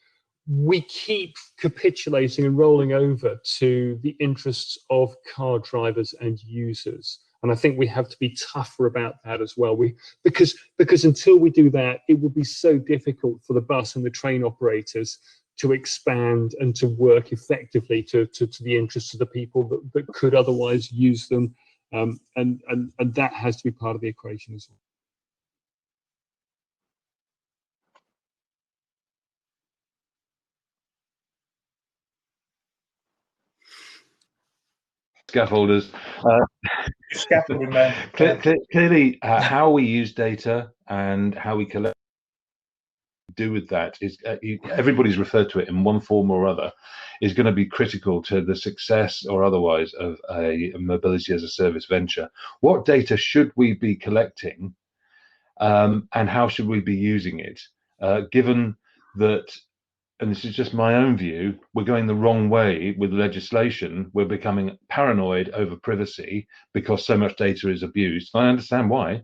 We keep capitulating and rolling over to the interests of car drivers and users. And I think we have to be tougher about that as well. Because until we do that, it will be so difficult for the bus and the train operators to expand and to work effectively to the interests of the people that could otherwise use them, and that has to be part of the equation as well. Scaffolders. Scaffolding, man. Clearly, how we use data and how we collect do with that is everybody's referred to it in one form or other is going to be critical to the success or otherwise of a mobility as a service venture. What data should we be collecting, and how should we be using it, given that, and this is just my own view, we're going the wrong way with legislation. We're becoming paranoid over privacy because so much data is abused. I understand why.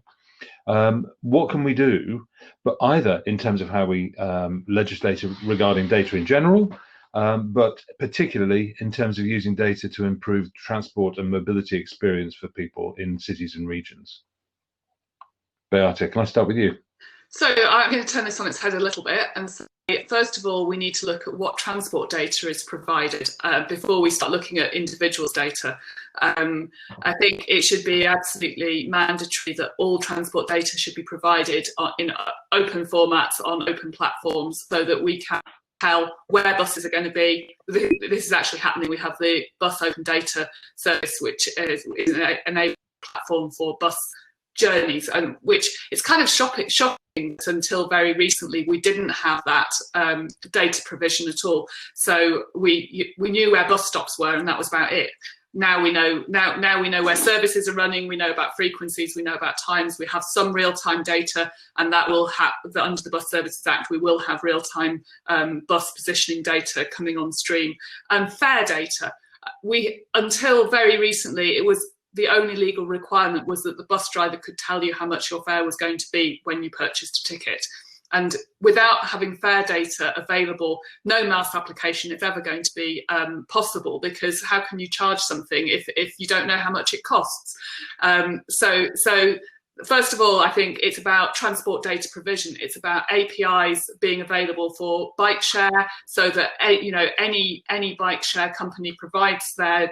What can we do, but either in terms of how we legislate regarding data in general, but particularly in terms of using data to improve transport and mobility experience for people in cities and regions? Beate, can I start with you? So I'm going to turn this on its head a little bit and say, first of all, we need to look at what transport data is provided before we start looking at individuals' data. I think it should be absolutely mandatory that all transport data should be provided in open formats on open platforms so that we can tell where buses are going to be. This is actually happening. We have the Bus Open Data Service, which is an platform for bus journeys, and which it's kind of shocking until very recently we didn't have that data provision at all. So we knew where bus stops were, and that was about it. Now we know where services are running. We know about frequencies. We know about times. We have some real-time data, and that will have under the Bus Services Act. We will have real-time bus positioning data coming on stream, and fare data. Until very recently, it was the only legal requirement was that the bus driver could tell you how much your fare was going to be when you purchased a ticket. And without having fare data available, no MaaS application is ever going to be possible, because how can you charge something if you don't know how much it costs? So first of all, I think it's about transport data provision. It's about APIs being available for bike share, so that any bike share company provides their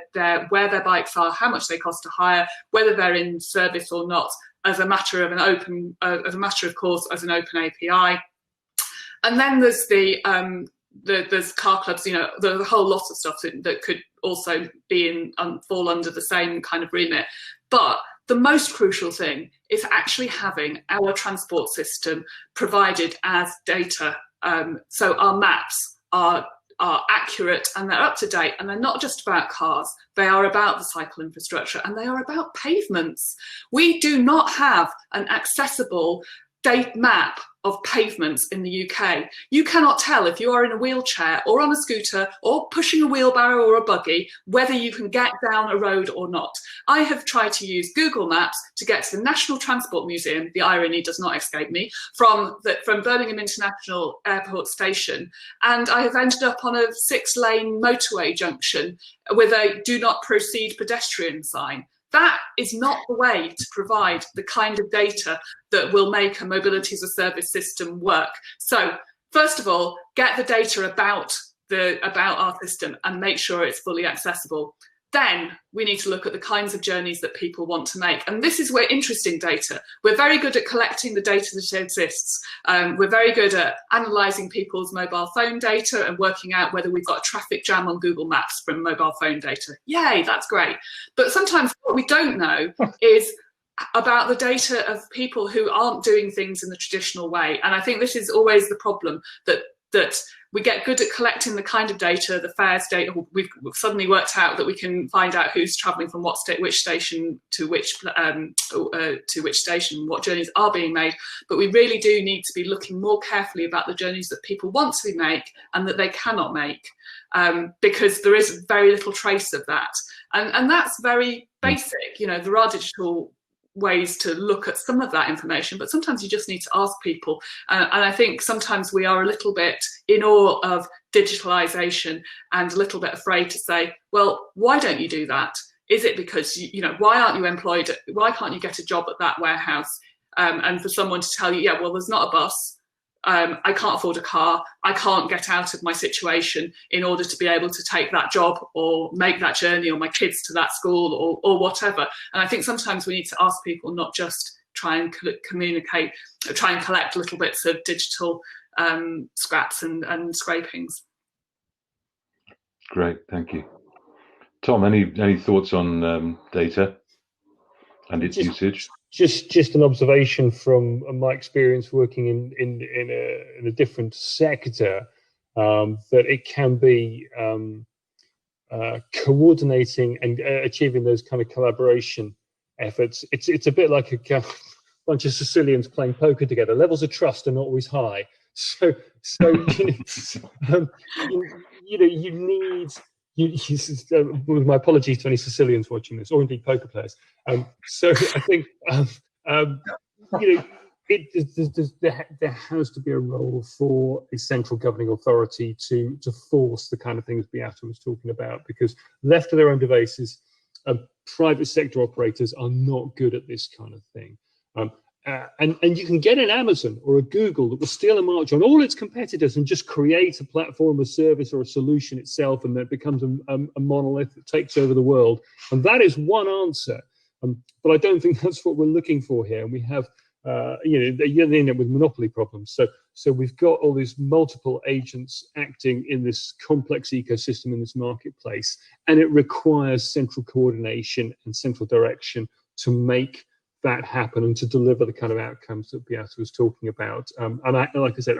where their bikes are, how much they cost to hire, whether they're in service or not, as a matter of course, as an open API. And then there's there's car clubs, the whole lot of stuff that could also be fall under the same kind of remit. But the most crucial thing is actually having our transport system provided as data. So our maps are accurate and they're up to date, and they're not just about cars. They are about the cycle infrastructure, and they are about pavements. We do not have an accessible date map of pavements in the UK. You cannot tell if you are in a wheelchair or on a scooter or pushing a wheelbarrow or a buggy whether you can get down a road or not. I have tried to use Google Maps to get to the National Transport Museum, the irony does not escape me, from Birmingham International Airport Station, and I have ended up on a 6-lane motorway junction with a do not proceed pedestrian sign. That is not the way to provide the kind of data that will make a mobility as a service system work. So first of all, get the data about our system and make sure it's fully accessible. Then we need to look at the kinds of journeys that people want to make. And this is where interesting data. We're very good at collecting the data that exists. We're very good at analysing people's mobile phone data and working out whether we've got a traffic jam on Google Maps from mobile phone data. Yay, that's great. But sometimes what we don't know is about the data of people who aren't doing things in the traditional way. And I think this is always the problem, that we get good at collecting the kind of data, the fares data. We've suddenly worked out that we can find out who's travelling from which station to which station, what journeys are being made. But we really do need to be looking more carefully about the journeys that people want to make and that they cannot make, because there is very little trace of that. And that's very basic. There are digital ways to look at some of that information, but sometimes you just need to ask people, and I think sometimes we are a little bit in awe of digitalisation and a little bit afraid to say, well, why don't you do that? Is it because why aren't you employed? Why can't you get a job at that warehouse? And for someone to tell you, yeah, well, there's not a bus, I can't afford a car, I can't get out of my situation in order to be able to take that job or make that journey, or my kids to that school, or whatever. And I think sometimes we need to ask people, not just try and communicate, try and collect little bits of digital scraps and scrapings. Great, thank you. Tom, any thoughts on data and its usage? Just an observation from my experience working in a different sector, that it can be coordinating and achieving those kind of collaboration efforts. It's a bit like a bunch of Sicilians playing poker together. Levels of trust are not always high, so you need. With my apologies to any Sicilians watching this, or indeed poker players. So I think there has to be a role for a central governing authority to force the kind of things Beata was talking about, because left to their own devices, private sector operators are not good at this kind of thing. And you can get an Amazon or a Google that will steal a march on all its competitors and just create a platform, a service, or a solution itself, and then it becomes a monolith that takes over the world. And that is one answer. But I don't think that's what we're looking for here. And we have, you end up with monopoly problems. So we've got all these multiple agents acting in this complex ecosystem in this marketplace, and it requires central coordination and central direction to make that happen and to deliver the kind of outcomes that Beata was talking about. And like I said,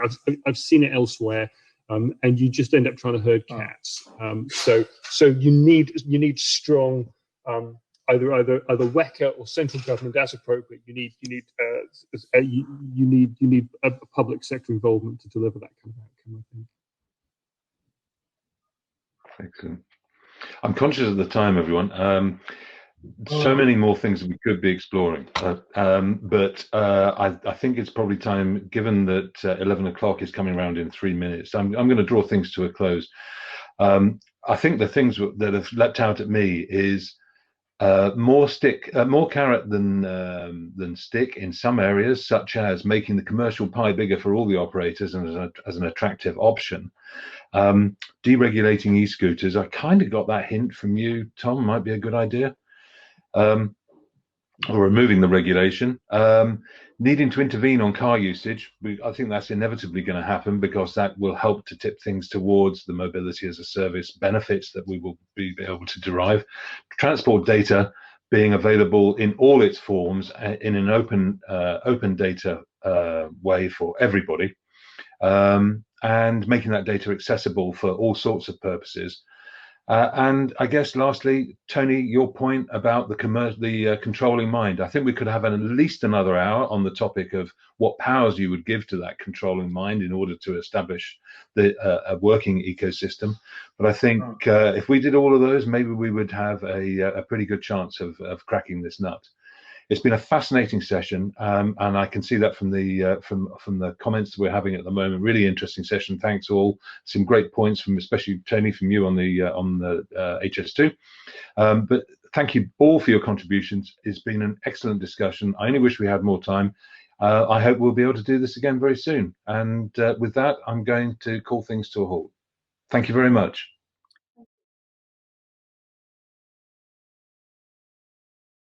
I've seen it elsewhere, and you just end up trying to herd cats. So you need strong either WECA or central government as appropriate. You need a public sector involvement to deliver that kind of outcome, I think. Excellent. I'm conscious of the time, everyone. So many more things that we could be exploring, but I think it's probably time, given that 11 o'clock is coming around in 3 minutes. I'm going to draw things to a close. I think the things that have leapt out at me is more carrot than stick in some areas, such as making the commercial pie bigger for all the operators and as an attractive option. Deregulating e-scooters, I kind of got that hint from you, Tom, might be a good idea. Or removing the regulation, needing to intervene on car usage. I think that's inevitably going to happen, because that will help to tip things towards the mobility as a service benefits that we will be able to derive. Transport data being available in all its forms in an open data way for everybody, and making that data accessible for all sorts of purposes. And I guess lastly, Tony, your point about the controlling mind. I think we could have at least another hour on the topic of what powers you would give to that controlling mind in order to establish a working ecosystem. But I think if we did all of those, maybe we would have a pretty good chance of cracking this nut. It's been a fascinating session, and I can see that from the comments that we're having at the moment. Really interesting session. Thanks all. Some great points from, especially Tony, from you on the HS2. But thank you all for your contributions. It's been an excellent discussion. I only wish we had more time. I hope we'll be able to do this again very soon. And with that, I'm going to call things to a halt. Thank you very much.